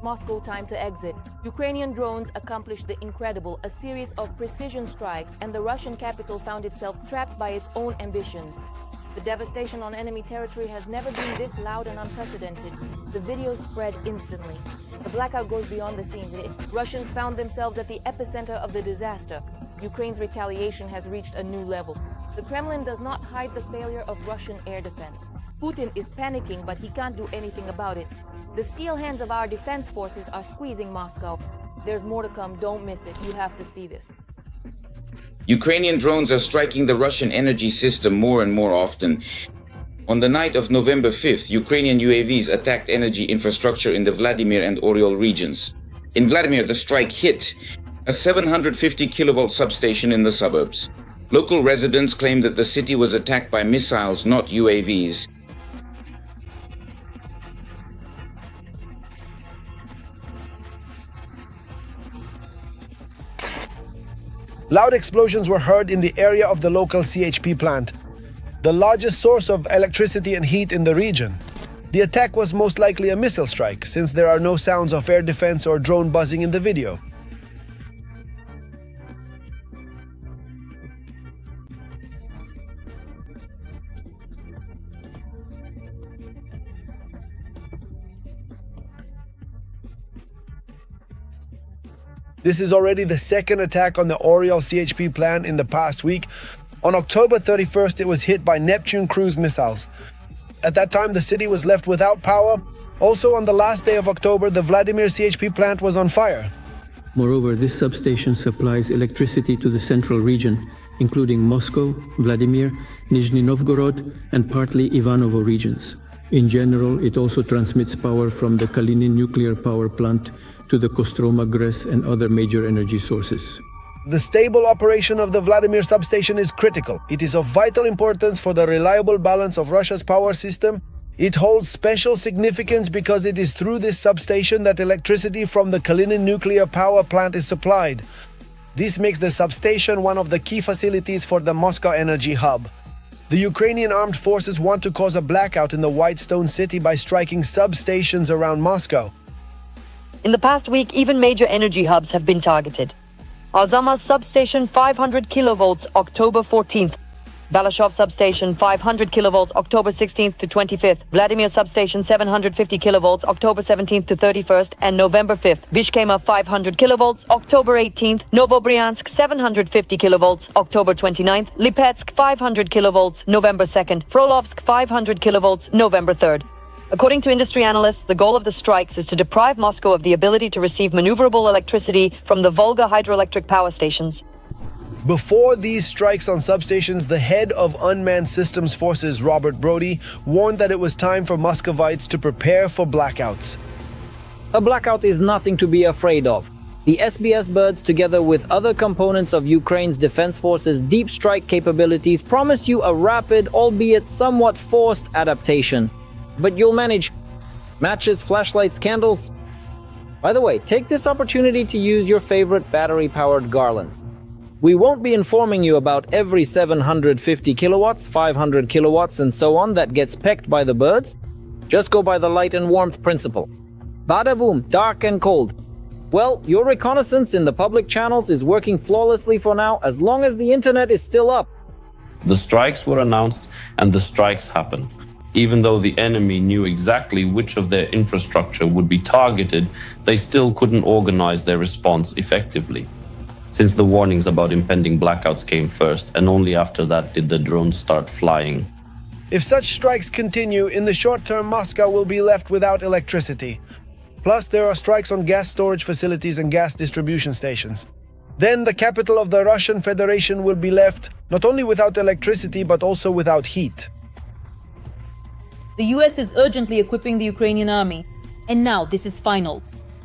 Moscow time to exit. Ukrainian drones accomplished the incredible, a series of precision strikes, and the Russian capital found itself trapped by its own ambitions. The devastation on enemy territory has never been this loud and unprecedented. The videos spread instantly. The blackout goes beyond the scenes. Russians found themselves at the epicenter of the disaster. Ukraine's retaliation has reached a new level. The Kremlin does not hide the failure of Russian air defense. Putin is panicking, but he can't do anything about it. The steel hands of our defense forces are squeezing Moscow. There's more to come, don't miss it. You have to see this. Ukrainian drones are striking the Russian energy system more and more often. On the night of November 5th, Ukrainian UAVs attacked energy infrastructure in the Vladimir and Oryol regions. In Vladimir, the strike hit a 750 kilovolt substation in the suburbs. Local residents claim that the city was attacked by missiles, not UAVs. Loud explosions were heard in the area of the local CHP plant, the largest source of electricity and heat in the region. The attack was most likely a missile strike, since there are no sounds of air defense or drone buzzing in the video. This is already the second attack on the Oryol CHP plant in the past week. On October 31st, it was hit by Neptune cruise missiles. At that time, the city was left without power. Also, on the last day of October, the Vladimir CHP plant was on fire. Moreover, this substation supplies electricity to the central region, including Moscow, Vladimir, Nizhny Novgorod, and partly Ivanovo regions. In general, it also transmits power from the Kalinin nuclear power plant to the Kostroma, Gres, and other major energy sources. The stable operation of the Vladimir substation is critical. It is of vital importance for the reliable balance of Russia's power system. It holds special significance because it is through this substation that electricity from the Kalinin nuclear power plant is supplied. This makes the substation one of the key facilities for the Moscow energy hub. The Ukrainian armed forces want to cause a blackout in the White Stone City by striking substations around Moscow. In the past week, even major energy hubs have been targeted. Azamaz substation 500 kilovolts October 14th. Balashov substation 500 kilovolts October 16th to 25th. Vladimir substation 750 kilovolts October 17th to 31st and November 5th. Vishkema 500 kilovolts October 18th. Novobryansk 750 kilovolts October 29th. Lipetsk 500 kilovolts November 2nd. Frolovsk 500 kilovolts November 3rd. According to industry analysts, the goal of the strikes is to deprive Moscow of the ability to receive maneuverable electricity from the Volga hydroelectric power stations. Before these strikes on substations, the head of Unmanned Systems Forces, Robert Brody, warned that it was time for Muscovites to prepare for blackouts. A blackout is nothing to be afraid of. The SBS birds, together with other components of Ukraine's defense forces' deep strike capabilities, promise you a rapid, albeit somewhat forced, adaptation. But you'll manage. Matches, flashlights, candles. By the way, take this opportunity to use your favorite battery-powered garlands. We won't be informing you about every 750 kilowatts, 500 kilowatts, and so on that gets pecked by the birds. Just go by the light and warmth principle. Bada boom, dark and cold. Well, your reconnaissance in the public channels is working flawlessly for now, as long as the internet is still up. The strikes were announced and the strikes happened. Even though the enemy knew exactly which of their infrastructure would be targeted, they still couldn't organize their response effectively. Since the warnings about impending blackouts came first, and only after that did the drones start flying. If such strikes continue, in the short term, Moscow will be left without electricity. Plus, there are strikes on gas storage facilities and gas distribution stations. Then the capital of the Russian Federation will be left not only without electricity, but also without heat. The US is urgently equipping the Ukrainian army. And now this is final.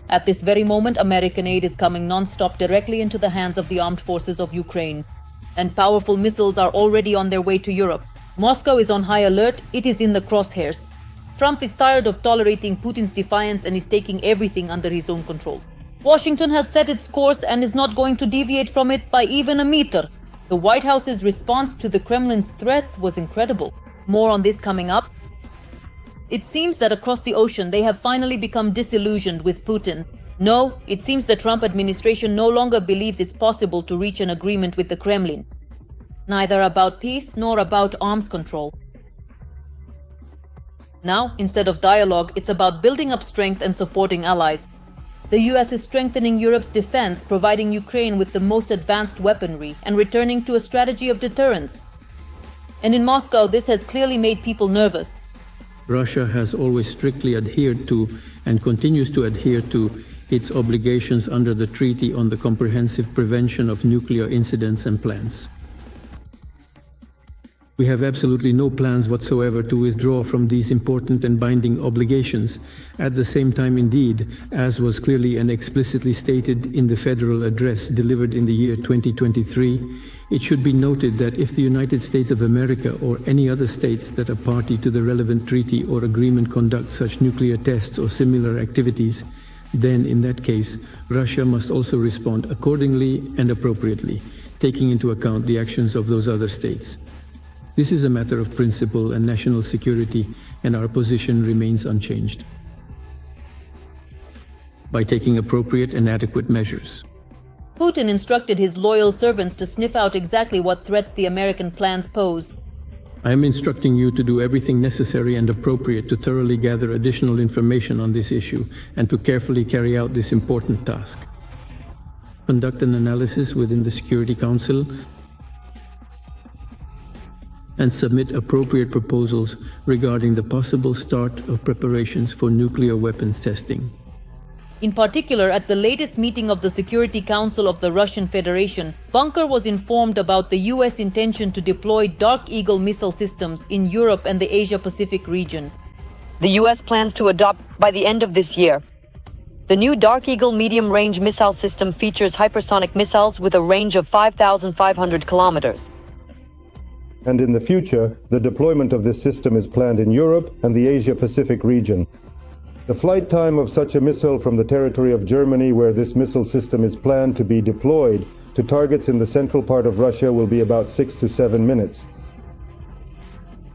At this very moment, American aid is coming non-stop directly into the hands of the armed forces of Ukraine. And powerful missiles are already on their way to Europe. Moscow is on high alert, it is in the crosshairs. Trump is tired of tolerating Putin's defiance and is taking everything under his own control. Washington has set its course and is not going to deviate from it by even a meter. The White House's response to the Kremlin's threats was incredible. More on this coming up. It seems that across the ocean they have finally become disillusioned with Putin. No, it seems the Trump administration no longer believes it's possible to reach an agreement with the Kremlin, neither about peace nor about arms control. Now, instead of dialogue, it's about building up strength and supporting allies. The US is strengthening Europe's defense, providing Ukraine with the most advanced weaponry, and returning to a strategy of deterrence. And in Moscow, this has clearly made people nervous. Russia has always strictly adhered to and continues to adhere to its obligations under the Treaty on the Comprehensive Prevention of Nuclear Incidents and Plans. We have absolutely no plans whatsoever to withdraw from these important and binding obligations. At the same time, indeed, as was clearly and explicitly stated in the federal address delivered in the year 2023, it should be noted that if the United States of America or any other states that are party to the relevant treaty or agreement conduct such nuclear tests or similar activities, then in that case, Russia must also respond accordingly and appropriately, taking into account the actions of those other states. This is a matter of principle and national security, and our position remains unchanged. By taking appropriate and adequate measures. Putin instructed his loyal servants to sniff out exactly what threats the American plans pose. I am instructing you to do everything necessary and appropriate to thoroughly gather additional information on this issue and to carefully carry out this important task. Conduct an analysis within the Security Council and submit appropriate proposals regarding the possible start of preparations for nuclear weapons testing. In particular, at the latest meeting of the Security Council of the Russian Federation, Bunker was informed about the US intention to deploy Dark Eagle missile systems in Europe and the Asia-Pacific region. The US plans to adopt by the end of this year. The new Dark Eagle medium-range missile system features hypersonic missiles with a range of 5,500 kilometers. And in the future, the deployment of this system is planned in Europe and the Asia-Pacific region. The flight time of such a missile from the territory of Germany, where this missile system is planned to be deployed, to targets in the central part of Russia will be about 6 to 7 minutes.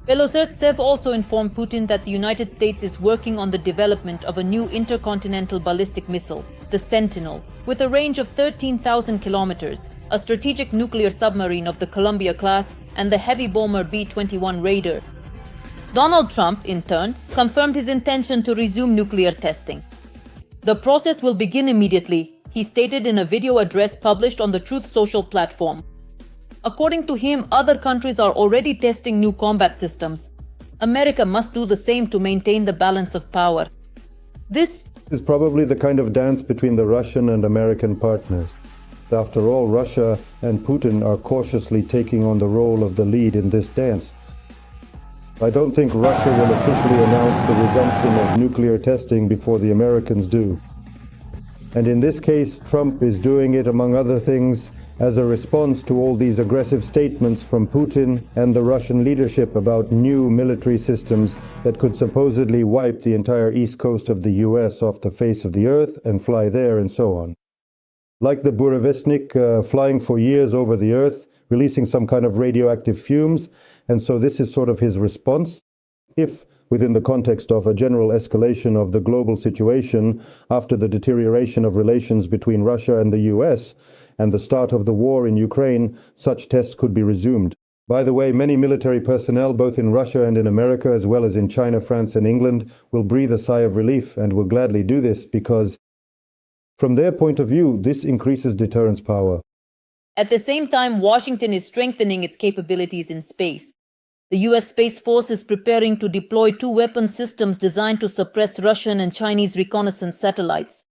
Belozertsev also informed Putin that the United States is working on the development of a new intercontinental ballistic missile, the Sentinel, with a range of 13,000 kilometers, a strategic nuclear submarine of the Columbia class, and the heavy bomber B-21 Raider. Donald Trump, in turn, confirmed his intention to resume nuclear testing. The process will begin immediately, he stated in a video address published on the Truth Social platform. According to him, other countries are already testing new combat systems. America must do the same to maintain the balance of power. This is probably the kind of dance between the Russian and American partners. After all, Russia and Putin are cautiously taking on the role of the lead in this dance. I don't think Russia will officially announce the resumption of nuclear testing before the Americans do. And in this case, Trump is doing it, among other things, as a response to all these aggressive statements from Putin and the Russian leadership about new military systems that could supposedly wipe the entire east coast of the US off the face of the earth and fly there and so on. Like the Burevestnik flying for years over the earth, releasing some kind of radioactive fumes, and so this is sort of his response. If, within the context of a general escalation of the global situation after the deterioration of relations between Russia and the US and the start of the war in Ukraine, such tests could be resumed. By the way, many military personnel, both in Russia and in America, as well as in China, France, and England, will breathe a sigh of relief and will gladly do this because, from their point of view, this increases deterrence power. At the same time, Washington is strengthening its capabilities in space. The US Space Force is preparing to deploy 2 weapon systems designed to suppress Russian and Chinese reconnaissance satellites.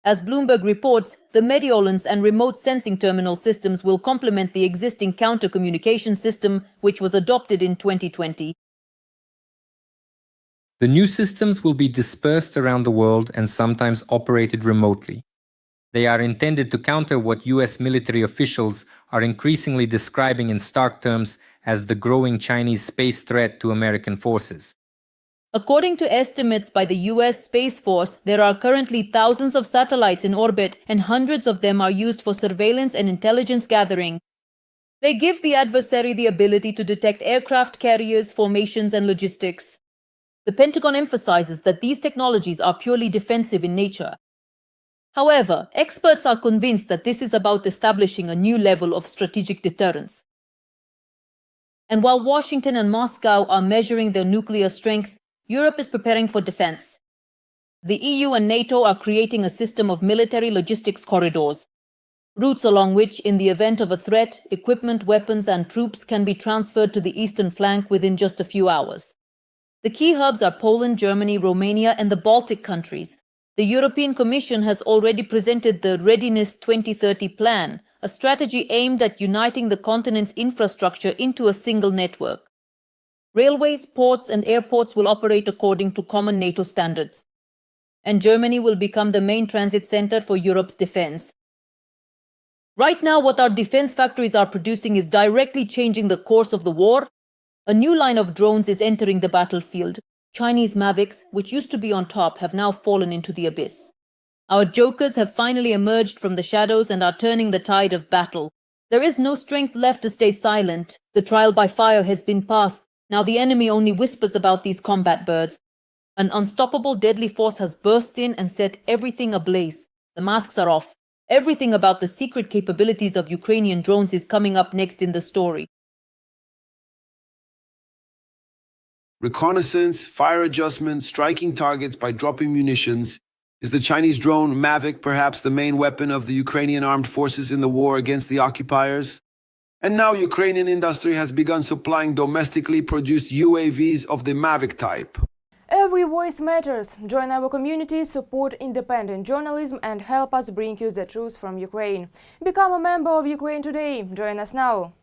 As Bloomberg reports, the Mediolens and remote sensing terminal systems will complement the existing counter-communication system, which was adopted in 2020. The new systems will be dispersed around the world and sometimes operated remotely. They are intended to counter what US military officials are increasingly describing in stark terms as the growing Chinese space threat to American forces. According to estimates by the US Space Force, there are currently thousands of satellites in orbit and hundreds of them are used for surveillance and intelligence gathering. They give the adversary the ability to detect aircraft carriers, formations, and logistics. The Pentagon emphasizes that these technologies are purely defensive in nature. However, experts are convinced that this is about establishing a new level of strategic deterrence. And while Washington and Moscow are measuring their nuclear strength, Europe is preparing for defense. The EU and NATO are creating a system of military logistics corridors, routes along which, in the event of a threat, equipment, weapons, and troops can be transferred to the eastern flank within just a few hours. The key hubs are Poland, Germany, Romania, and the Baltic countries. The European Commission has already presented the Readiness 2030 plan, a strategy aimed at uniting the continent's infrastructure into a single network. Railways, ports, and airports will operate according to common NATO standards. And Germany will become the main transit center for Europe's defense. Right now, what our defense factories are producing is directly changing the course of the war. A new line of drones is entering the battlefield. Chinese Mavics, which used to be on top, have now fallen into the abyss. Our jokers have finally emerged from the shadows and are turning the tide of battle. There is no strength left to stay silent. The trial by fire has been passed. Now the enemy only whispers about these combat birds. An unstoppable deadly force has burst in and set everything ablaze. The masks are off. Everything about the secret capabilities of Ukrainian drones is coming up next in the story. Reconnaissance, fire adjustment, striking targets by dropping munitions. Is the Chinese drone Mavic perhaps the main weapon of the Ukrainian armed forces in the war against the occupiers? And now Ukrainian industry has begun supplying domestically produced UAVs of the Mavic type. Every voice matters. Join our community, support independent journalism and help us bring you the truth from Ukraine. Become a member of Ukraine Today. Join us now.